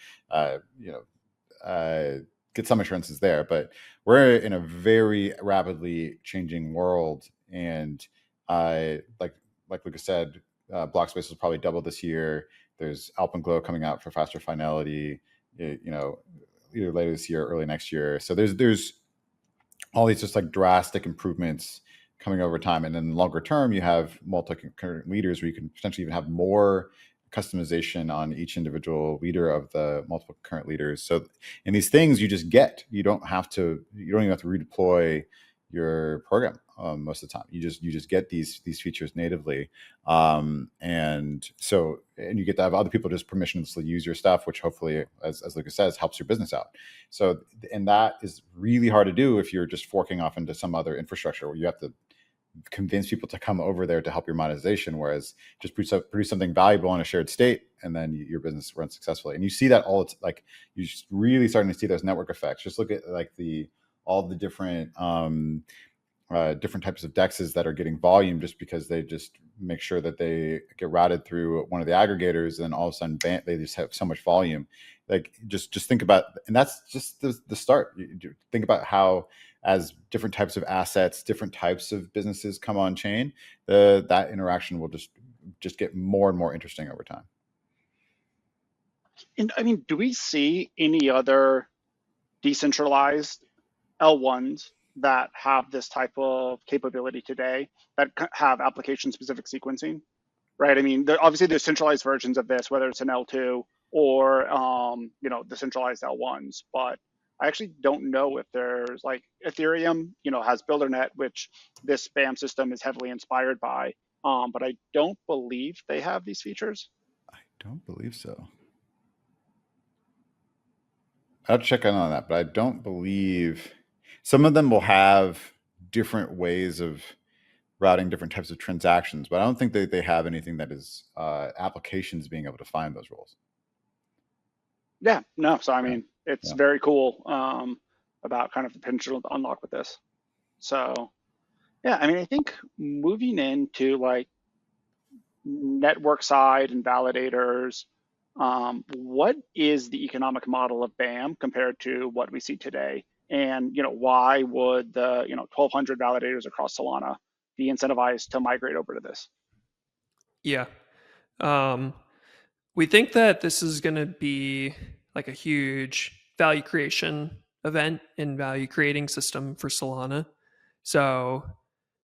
get some assurances there. But we're in a very rapidly changing world, and like Lucas said, block space will probably double this year. There's Alpenglow coming out for faster finality, either later this year or early next year. So there's all these just like drastic improvements coming over time. And then longer term, you have multi-concurrent leaders where you can potentially even have more customization on each individual leader of the multiple concurrent leaders. So in these things you just get, you don't even have to redeploy your program most of the time. You just get these features natively, and you get to have other people just permissionlessly use your stuff, which hopefully, as Lucas says, helps your business out. So, and that is really hard to do if you're just forking off into some other infrastructure where you have to convince people to come over there to help your monetization, whereas just produce something valuable in a shared state, and then your business runs successfully. And you see that all, it's like you're just really starting to see those network effects. Just look at like all the different different types of dexes that are getting volume just because they just make sure that they get routed through one of the aggregators, and then all of a sudden they just have so much volume. Like just think about, and that's just the start. You think about how, as different types of assets, different types of businesses come on chain, that interaction will just get more and more interesting over time. And I mean, do we see any other decentralized L1s that have this type of capability today that have application-specific sequencing, right? I mean, obviously there's centralized versions of this, whether it's an L2 or the centralized L1s, but I actually don't know if there's like Ethereum, has BuilderNet, which this BAM system is heavily inspired by, but I don't believe they have these features. I don't believe so. I'll check in on that, but I don't believe some of them will have different ways of routing different types of transactions, but I don't think that they have anything that is applications being able to find those roles. Yeah, no. So I mean, it's very cool about kind of the potential to unlock with this. So yeah, I mean, I think moving into like network side and validators, what is the economic model of BAM compared to what we see today? And why would the 1,200 validators across Solana be incentivized to migrate over to this? Yeah. We think that this is going to be like a huge value creation event and value creating system for Solana. So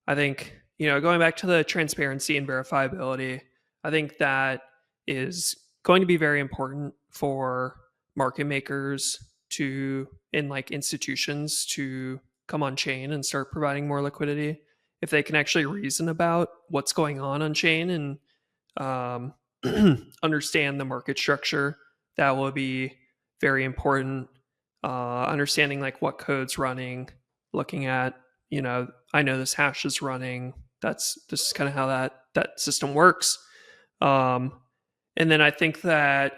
I think, going back to the transparency and verifiability, I think that is going to be very important for market makers in like institutions to come on chain and start providing more liquidity. If they can actually reason about what's going on chain and understand the market structure, that will be very important. Understanding like what code's running, looking at, I know this hash is running. This is kind of how that system works. And then I think that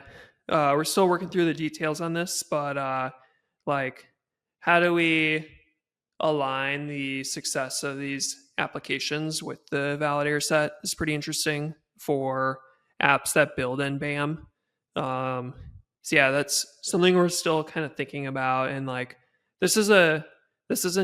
we're still working through the details on this, but like, how do we align the success of these applications with the validator set is pretty interesting for apps that build in BAM. So yeah, that's something we're still kind of thinking about. And like, this isn't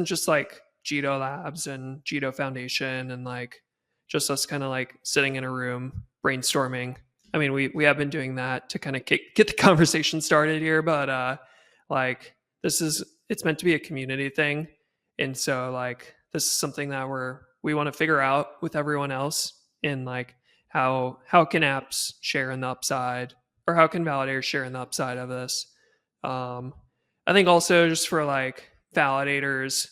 just like Jito Labs and Jito Foundation and like just us kind of like sitting in a room brainstorming. I mean, we have been doing that to kind of get the conversation started here, but like it's meant to be a community thing. And so like this is something that we want to figure out with everyone else, in like how can apps share in the upside, or how can validators share in the upside of this. I think also just for like validators,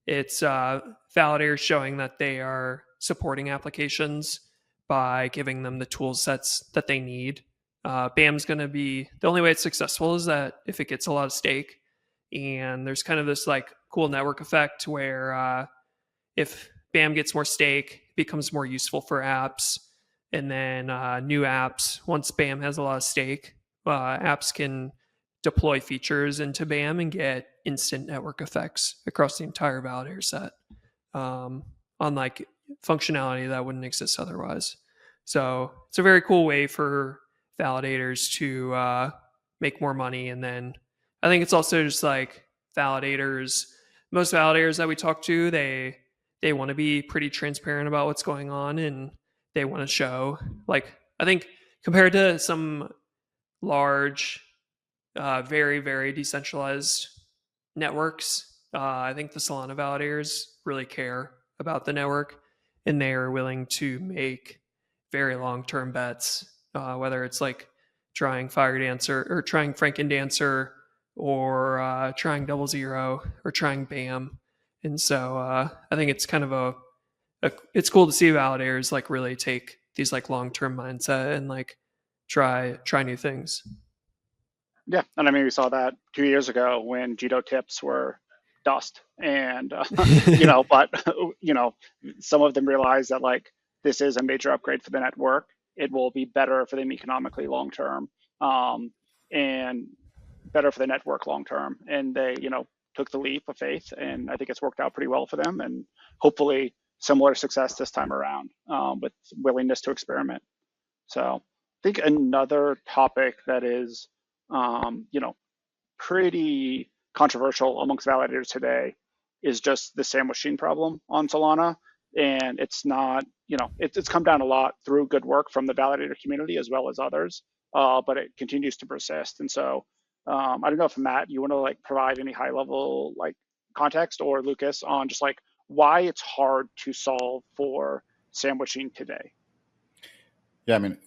it's validators showing that they are supporting applications by giving them the tool sets that they need. BAM's going to be, the only way it's successful is that if it gets a lot of stake. And there's kind of this like cool network effect where if BAM gets more stake, it becomes more useful for apps. And then new apps, once BAM has a lot of stake, apps can deploy features into BAM and get instant network effects across the entire validator set, on like functionality that wouldn't exist otherwise. So it's a very cool way for validators to make more money. And then I think it's also just like most validators that we talk to, they want to be pretty transparent about what's going on, and they want to show, like, I think compared to some large, very, very decentralized networks, I think the Solana validators really care about the network, and they are willing to make very long-term bets, whether it's like trying Fire Dancer or trying Frankendancer, or trying Double Zero, or trying BAM. And so I think it's kind of it's cool to see validators like really take these like long-term mindset and like try new things. Yeah, and I mean, we saw that 2 years ago when Jito tips were dust, and but some of them realized that like this is a major upgrade for the network. It will be better for them economically long term, and better for the network long term. And they took the leap of faith, and I think it's worked out pretty well for them. And hopefully similar success this time around, with willingness to experiment. So I think another topic that is pretty controversial amongst validators today is just the sandwiching problem on Solana. And it's not, it's come down a lot through good work from the validator community as well as others, but it continues to persist. And so I don't know if Matt, you want to like provide any high level like context, or Lucas, on just like why it's hard to solve for sandwiching today. Yeah, I mean,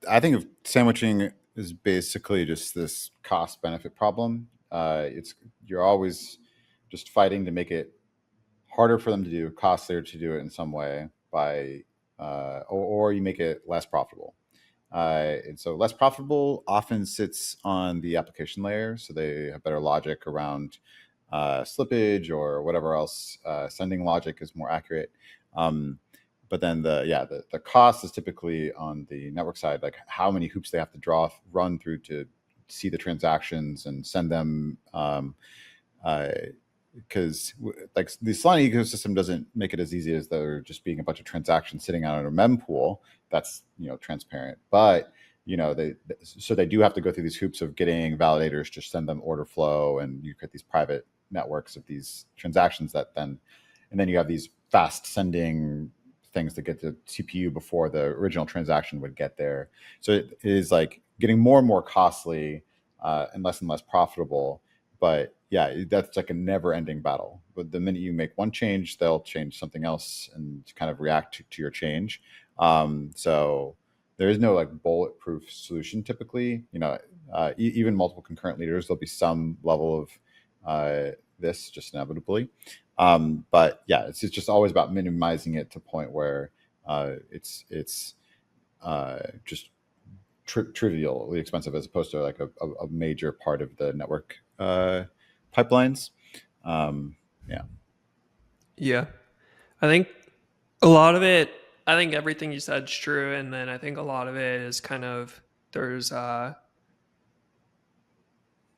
I think of sandwiching as basically just this cost benefit problem. You're always just fighting to make it harder for them to do, costlier to do it in some way by, or you make it less profitable. And so less profitable often sits on the application layer, so they have better logic around slippage or whatever else. Sending logic is more accurate. But then the cost is typically on the network side, like how many hoops they have to run through to see the transactions and send them. Because like the Solana ecosystem doesn't make it as easy as there just being a bunch of transactions sitting out in a mempool that's transparent. But they do have to go through these hoops of getting validators to send them order flow, and you get these private networks of these transactions and then you have these fast sending things that get to CPU before the original transaction would get there. So it is like getting more and more costly and less profitable. But yeah, that's like a never-ending battle. But the minute you make one change, they'll change something else and kind of react to your change. So there is no like bulletproof solution typically. Even multiple concurrent leaders, there'll be some level of this just inevitably. But yeah, it's just always about minimizing it to a point where it's just trivially expensive, as opposed to like a major part of the network pipelines. Yeah, I think a lot of it, I think everything you said is true, and then I think a lot of it is kind of there's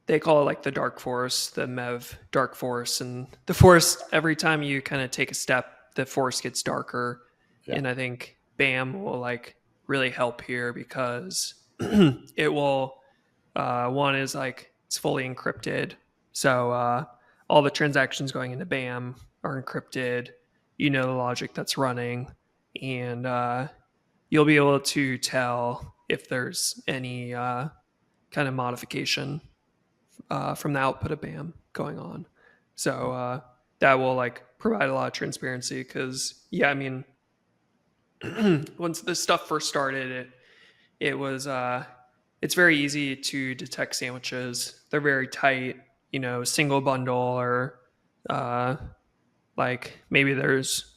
they call it like the dark forest, the MEV dark forest. And the forest, every time you kind of take a step, the forest gets darker. Yeah. And I think BAM will like really help here because it will, one is like it's fully encrypted. So all the transactions going into BAM are encrypted. You know the logic that's running. And you'll be able to tell if there's any kind of modification from the output of BAM going on. So that will like provide a lot of transparency because, yeah, I mean, once this stuff first started, it was it's very easy to detect sandwiches. They're very tight, you know, single bundle or like maybe there's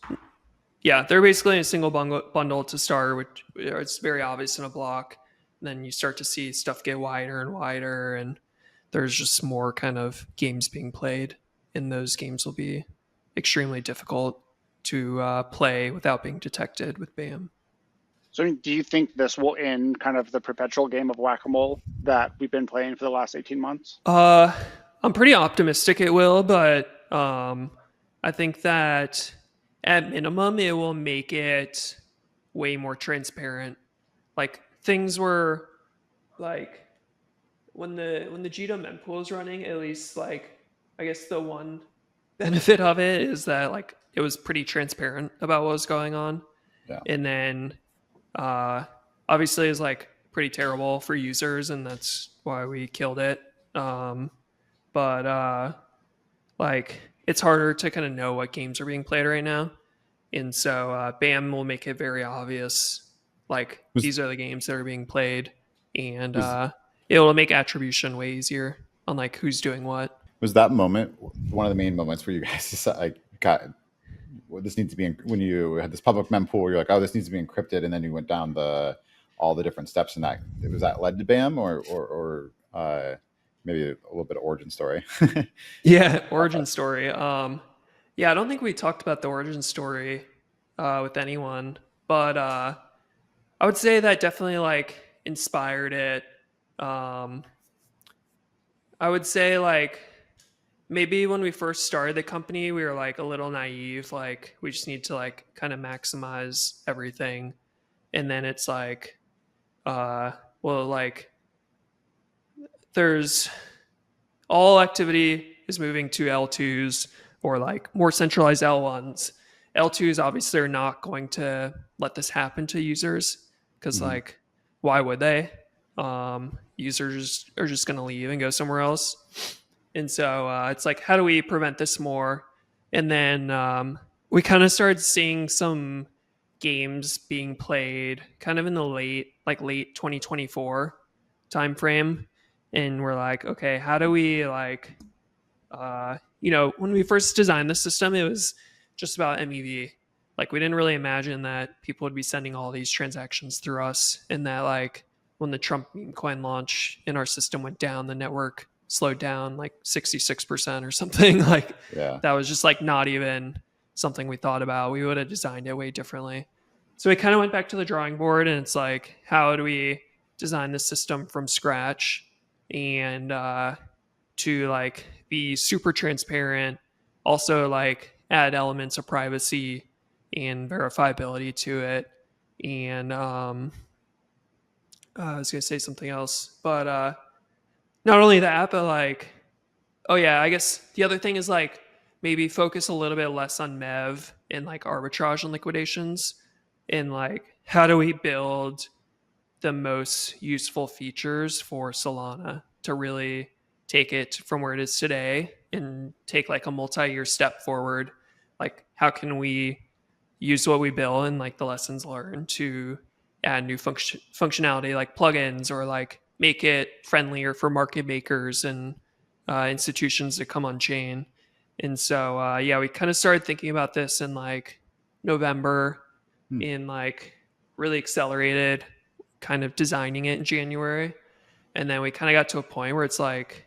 they're basically a single bundle to start, which it's very obvious in a block. And then you start to see stuff get wider and wider, and there's just more kind of games being played, and those games will be extremely difficult to play without being detected with BAM. So do you think this will end kind of the perpetual game of whack-a-mole that we've been playing for the last 18 months? I'm pretty optimistic it will, but I think that at minimum, it will make it way more transparent. Like things were like when the Jito mempool is running, at least like I guess the one benefit of it is that like it was pretty transparent about what was going on. Yeah. And then obviously it's like pretty terrible for users, and that's why we killed it. But like it's harder to kind of know what games are being played right now. And so BAM will make it very obvious, like these are the games that are being played, and it will make attribution way easier on like who's doing what. Was that moment one of the main moments where you guys decided, this needs to be when you had this public mempool? You're like, oh, this needs to be encrypted, and then you went down all the different steps in that. Was that led to BAM or maybe a little bit of origin story? Yeah, origin story. Yeah, I don't think we talked about the origin story with anyone, but I would say that definitely like inspired it. I would say like maybe when we first started the company, we were like a little naive. Like we just need to like kind of maximize everything, and then it's like, well, like there's all activity is moving to L2s or like more centralized L1s. L2s obviously are not going to let this happen to users because like why would they? Users are just going to leave and go somewhere else. And so it's like, how do we prevent this more? And then we kind of started seeing some games being played kind of in the late 2024 timeframe. And we're like, okay, how do we like, when we first designed the system, it was just about MEV. Like we didn't really imagine that people would be sending all these transactions through us, and that like when the Trump meme coin launch in our system went down, the network slowed down like 66% or something. Like that was just like not even something we thought about. We would have designed it way differently. So we kind of went back to the drawing board, and it's like, how do we design the system from scratch and to like be super transparent, also like add elements of privacy and verifiability to it. And I was gonna say something else, but not only that, but like, oh yeah, I guess the other thing is like maybe focus a little bit less on MEV and like arbitrage and liquidations, and like how do we build the most useful features for Solana to really take it from where it is today and take like a multi-year step forward. Like how can we use what we build and like the lessons learned to add new functionality like plugins, or like make it friendlier for market makers and institutions that come on chain. And so we kind of started thinking about this in like November, in like really accelerated kind of designing it in January. And then we kind of got to a point where it's like,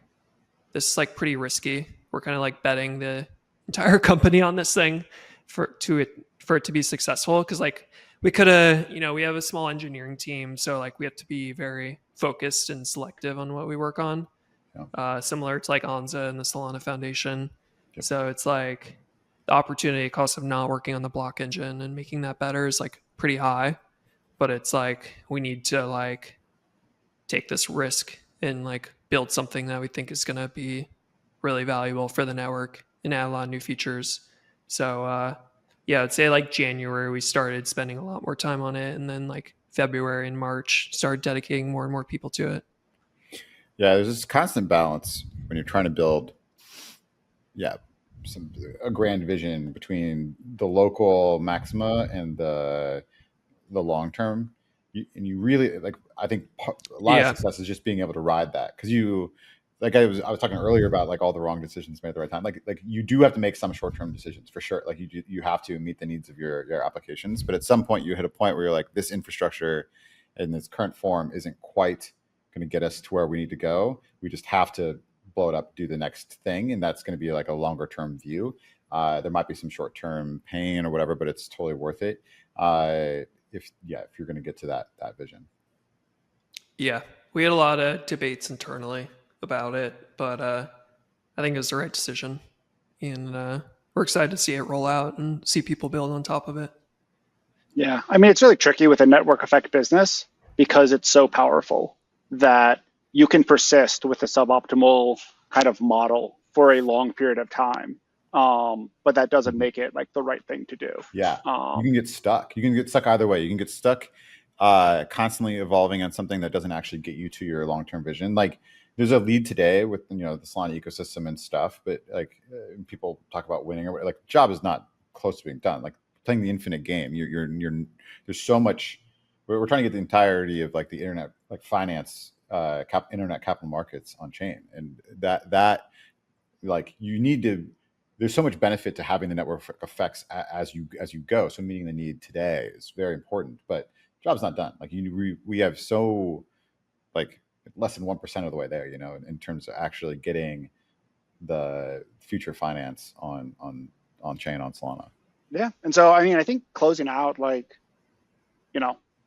this is like pretty risky. We're kind of like betting the entire company on this thing for it to be successful. Cause like we could have, we have a small engineering team. So like we have to be very focused and selective on what we work on. similar to like Anza and the Solana Foundation. Yep. So it's like the opportunity cost of not working on the block engine and making that better is like pretty high, but it's like we need to like take this risk and like build something that we think is going to be really valuable for the network and add a lot of new features. So yeah, I'd say like January we started spending a lot more time on it, and then like February and March started dedicating more and more people to it. Yeah, there's this constant balance when you're trying to build a grand vision between the local maxima and the long term. You really like, I think a lot of success is just being able to ride that, because you, like I was talking earlier about like all the wrong decisions made at the right time. Like you do have to make some short term decisions for sure. Like you have to meet the needs of your applications, but at some point you hit a point where you're like, this infrastructure in this current form isn't quite going to get us to where we need to go. We just have to blow it up, do the next thing, and that's going to be like a longer term view. There might be some short term pain or whatever, but it's totally worth it. If you're going to get to that vision. Yeah, we had a lot of debates internally about it, but I think it was the right decision, and we're excited to see it roll out and see people build on top of it. Yeah, I mean, it's really tricky with a network effect business because it's so powerful that you can persist with a suboptimal kind of model for a long period of time. But that doesn't make it like the right thing to do. Yeah, you can get stuck. You can get stuck either way. You can get stuck constantly evolving on something that doesn't actually get you to your long-term vision. Like there's a lead today with the Solana ecosystem and stuff, but like people talk about winning, or like job is not close to being done. Like playing the infinite game, you're there's so much. We're trying to get the entirety of like the internet, like finance, internet capital markets on chain, and that like you need to. There's so much benefit to having the network effects as you go. So meeting the need today is very important, but job's not done. Like we have so like less than 1% of the way there, in terms of actually getting the future finance on chain on Solana. Yeah, and so I mean, I think closing out, like,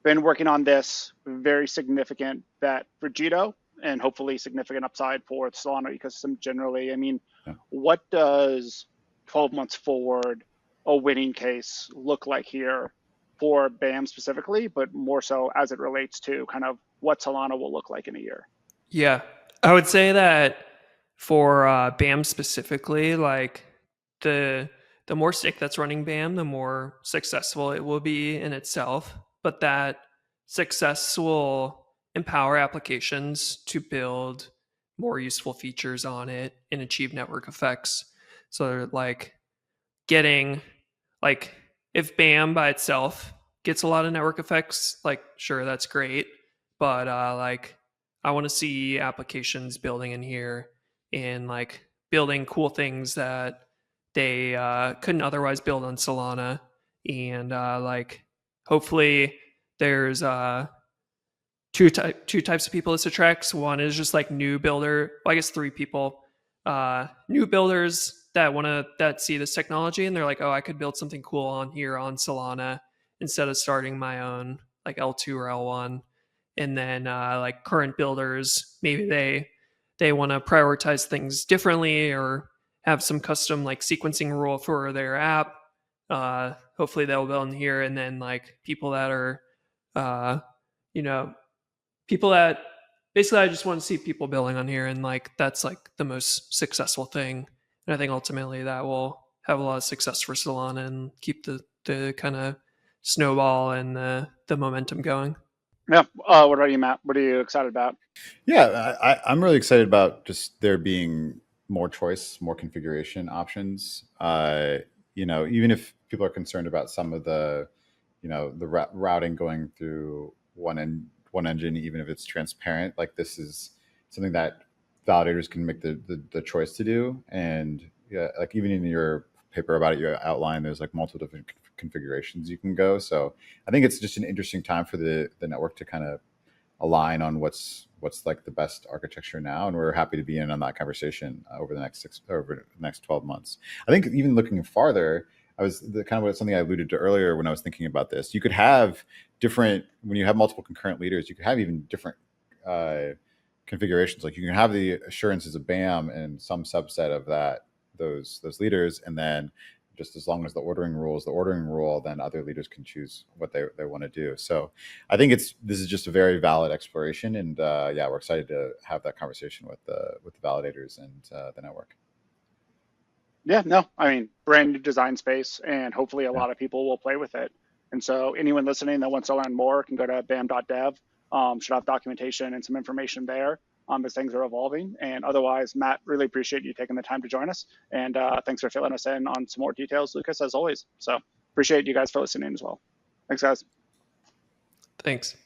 been working on this very significant bet for Jito, and hopefully significant upside for the Solana ecosystem generally. I mean, what does 12 months forward a winning case look like here for BAM specifically, but more so as it relates to kind of what Solana will look like in a year? Yeah, I would say that for BAM specifically, like the more stick that's running BAM, the more successful it will be in itself. But that success will empower applications to build more useful features on it and achieve network effects. So like getting, like if BAM by itself gets a lot of network effects, like sure, that's great. But like I want to see applications building in here and like building cool things that they couldn't otherwise build on Solana. And like hopefully there's two types of people this attracts. One is just like new builder, well, I guess three people, new builders that see this technology and they're like, oh, I could build something cool on here on Solana instead of starting my own like L2 or L1. And then like current builders, maybe they want to prioritize things differently or have some custom like sequencing rule for their app. Hopefully they'll build in here. And then like people that are, people that basically I just want to see people building on here, and like that's like the most successful thing. And I think ultimately that will have a lot of success for Solana and keep the kind of snowball and the momentum going. Yeah. What about you, Matt? What are you excited about? Yeah, I'm really excited about just there being more choice, more configuration options. Even if people are concerned about some of the, the routing going through one engine, even if it's transparent, like this is something that validators can make the choice to do. And like even in your paper about it, you outline there's like multiple different configurations you can go. So I think it's just an interesting time for the network to kind of align on what's like the best architecture now, and we're happy to be in on that conversation over the next 12 months. I think even looking farther, something I alluded to earlier when I was thinking about this. You could have different, when you have multiple concurrent leaders, you could have even different configurations. Like you can have the assurance as a BAM and some subset of those leaders, and then just as long as the ordering rule, then other leaders can choose what they want to do. So I think this is just a very valid exploration, and we're excited to have that conversation with the validators and the network. Yeah, no, I mean, brand new design space, and hopefully a lot of people will play with it. And so anyone listening that wants to learn more can go to bam.dev. Should have documentation and some information there as things are evolving. And otherwise, Matt, really appreciate you taking the time to join us. And thanks for filling us in on some more details, Lucas, as always. So appreciate you guys for listening as well. Thanks, guys. Thanks.